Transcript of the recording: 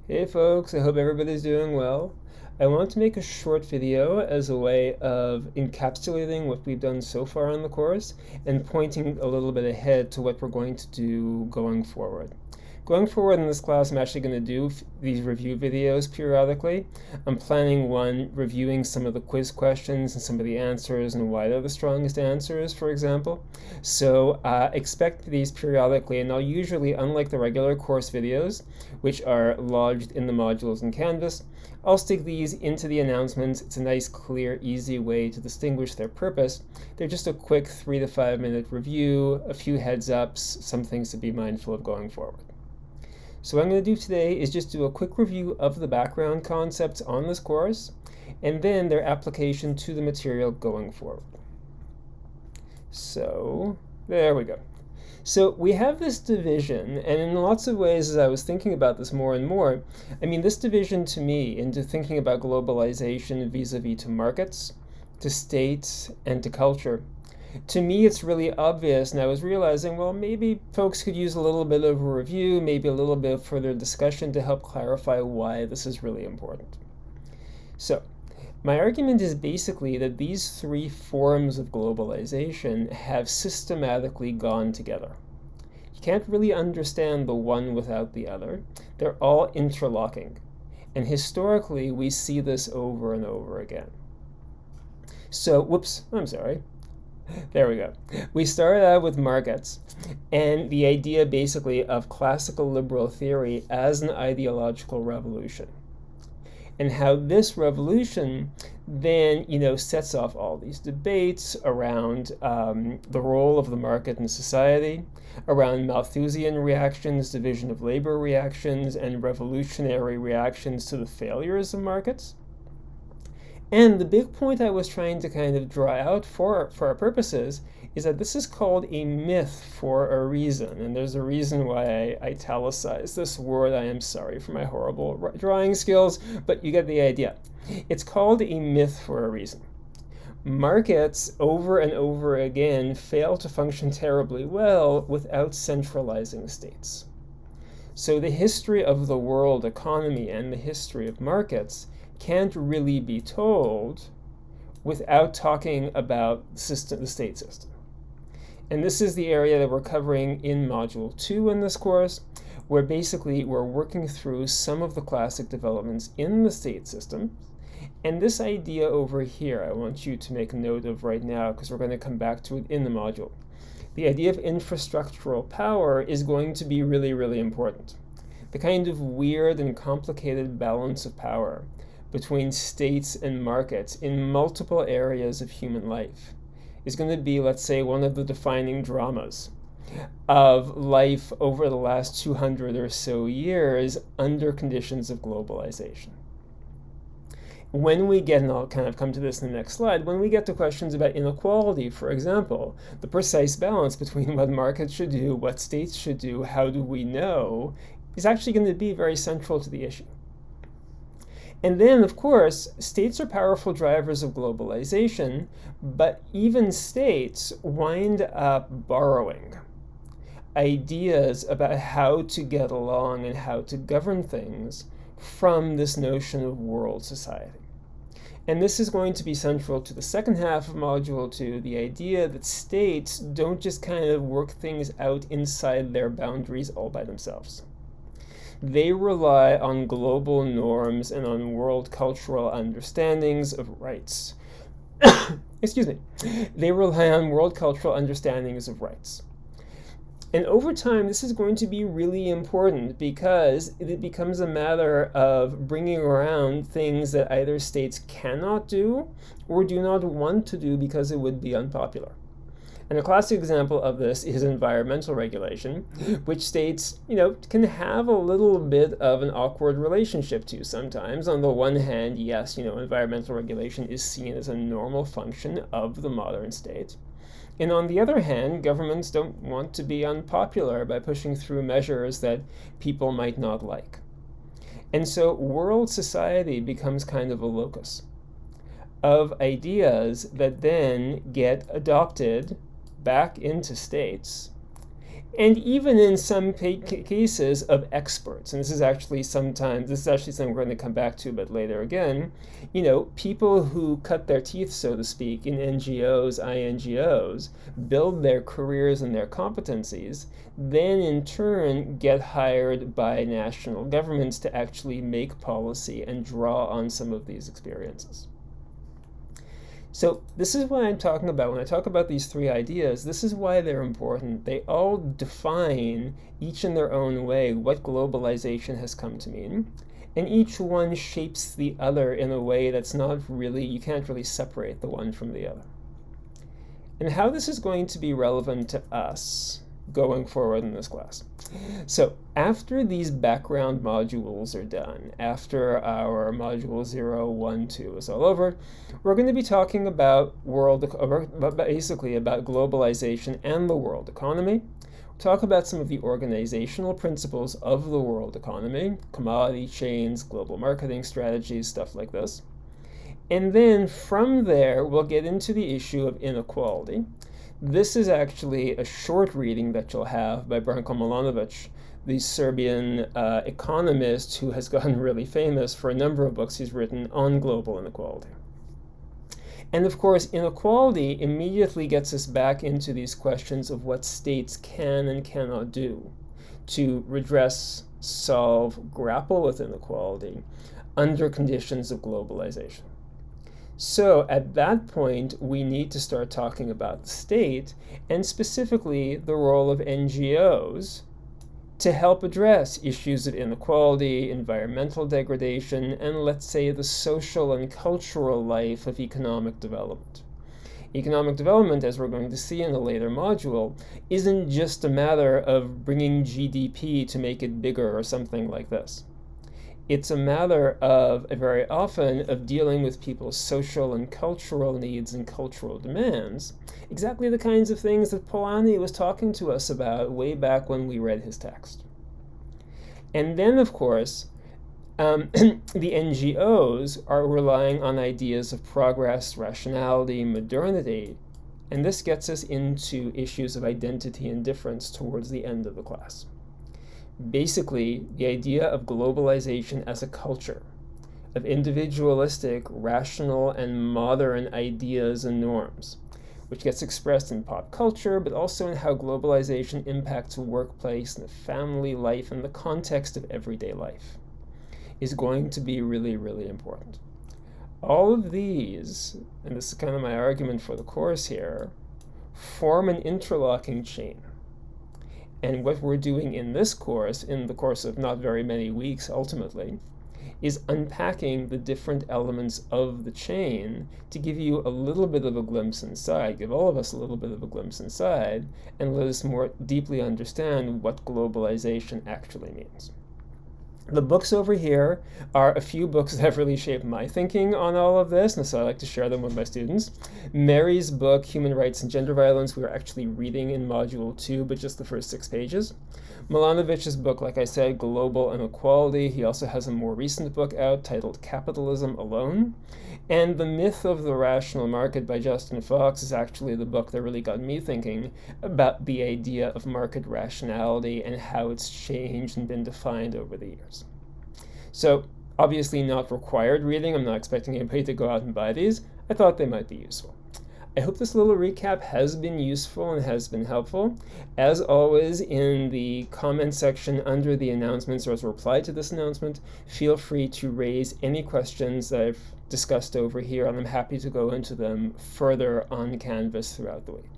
Hey folks, I hope everybody's doing well. I want to make a short video as a way of encapsulating what we've done so far on the course and pointing a little bit ahead to what we're going to do going forward. Going forward in this class, I'm actually going to do these review videos periodically. I'm planning one reviewing some of the quiz questions and some of the answers and why they're the strongest answers, for example. So expect these periodically, and I'll usually, unlike the regular course videos, which are lodged in the modules in Canvas, I'll stick these into the announcements. It's a nice, clear, easy way to distinguish their purpose. They're just a quick 3 to 5 minute review, a few heads ups, some things to be mindful of going forward. So what I'm going to do today is just do a quick review of the background concepts on this course, and then their application to the material going forward. So there we go. So we have this division, and in lots of ways, as I was thinking about this more and more, this division to me into thinking about globalization vis-a-vis to markets, to states, and to culture, to me it's really obvious, and I was realizing, well, maybe folks could use a little bit of a review, maybe a little bit of further discussion to help clarify why this is really important. So my argument is basically that these three forms of globalization have systematically gone together. You can't really understand the one without the other. They're all interlocking. And historically, we see this over and over again. So, there we go. We started out with markets and the idea basically of classical liberal theory as an ideological revolution. And how this revolution then, sets off all these debates around the role of the market in society, around Malthusian reactions, division of labor reactions, and revolutionary reactions to the failures of markets. And the big point I was trying to kind of draw out for our purposes is that this is called a myth for a reason. And there's a reason why I italicized this word. I am sorry for my horrible drawing skills, but you get the idea. It's called a myth for a reason. Markets over and over again fail to function terribly well without centralizing states. So the history of the world economy and the history of markets can't really be told without talking about the state system. And this is the area that we're covering in Module 2 in this course, where basically we're working through some of the classic developments in the state system. And this idea over here, I want you to make note of right now, because we're going to come back to it in the module. The idea of infrastructural power is going to be really, really important. The kind of weird and complicated balance of power between states and markets in multiple areas of human life is going to be, let's say, one of the defining dramas of life over the last 200 or so years under conditions of globalization. When we get, and I'll kind of come to this in the next slide, when we get to questions about inequality, for example, the precise balance between what markets should do, what states should do, how do we know, is actually going to be very central to the issue. And then, of course, states are powerful drivers of globalization, but even states wind up borrowing ideas about how to get along and how to govern things from this notion of world society. And this is going to be central to the second half of Module 2, the idea that states don't just kind of work things out inside their boundaries all by themselves. They rely on global norms and on world cultural understandings of rights. Excuse me. They rely on world cultural understandings of rights. And over time, this is going to be really important because it becomes a matter of bringing around things that either states cannot do or do not want to do because it would be unpopular. And a classic example of this is environmental regulation, which states, can have a little bit of an awkward relationship to sometimes. On the one hand, yes, environmental regulation is seen as a normal function of the modern state. And on the other hand, governments don't want to be unpopular by pushing through measures that people might not like. And so world society becomes kind of a locus of ideas that then get adopted back into states and even in some cases of experts. And this is actually something we're going to come back to a bit later again. People who cut their teeth, so to speak, in NGOs, INGOs, build their careers and their competencies, then in turn get hired by national governments to actually make policy and draw on some of these experiences. So this is what I'm talking about. When I talk about these three ideas, this is why they're important. They all define, each in their own way, what globalization has come to mean. And each one shapes the other in a way that's not really, you can't really separate the one from the other. And how this is going to be relevant to us going forward in this class. So after these background modules are done, after our module 0, 1, 2 is all over, we're going to be talking about basically about globalization and the world economy. We'll talk about some of the organizational principles of the world economy, commodity chains, global marketing strategies, stuff like this. And then from there, we'll get into the issue of inequality. This is actually a short reading that you'll have by Branko Milanovic, the Serbian economist who has gotten really famous for a number of books he's written on global inequality. And of course, inequality immediately gets us back into these questions of what states can and cannot do to redress, solve, grapple with inequality under conditions of globalization. So at that point, we need to start talking about the state, and specifically the role of NGOs to help address issues of inequality, environmental degradation, and let's say the social and cultural life of economic development. Economic development, as we're going to see in a later module, isn't just a matter of bringing GDP to make it bigger or something like this. It's a matter of, very often, of dealing with people's social and cultural needs and cultural demands, exactly the kinds of things that Polanyi was talking to us about way back when we read his text. And then, of course, the NGOs are relying on ideas of progress, rationality, modernity, and this gets us into issues of identity and difference towards the end of the class. Basically, the idea of globalization as a culture, of individualistic, rational, and modern ideas and norms, which gets expressed in pop culture, but also in how globalization impacts workplace and family life and the context of everyday life, is going to be really, really important. All of these, and this is kind of my argument for the course here, form an interlocking chain. And what we're doing in this course, in the course of not very many weeks ultimately, is unpacking the different elements of the chain to give you a little bit of a glimpse inside, give all of us a little bit of a glimpse inside, and let us more deeply understand what globalization actually means. The books over here are a few books that have really shaped my thinking on all of this, and so I like to share them with my students. Mary's book, Human Rights and Gender Violence, we were actually reading in Module 2, but just the first 6 pages. Milanovic's book, like I said, Global Inequality. He also has a more recent book out titled Capitalism Alone. And The Myth of the Rational Market by Justin Fox is actually the book that really got me thinking about the idea of market rationality and how it's changed and been defined over the years. So, obviously not required reading. I'm not expecting anybody to go out and buy these. I thought they might be useful. I hope this little recap has been useful and has been helpful. As always, in the comment section under the announcements or as a reply to this announcement, feel free to raise any questions that I've discussed over here, and I'm happy to go into them further on Canvas throughout the week.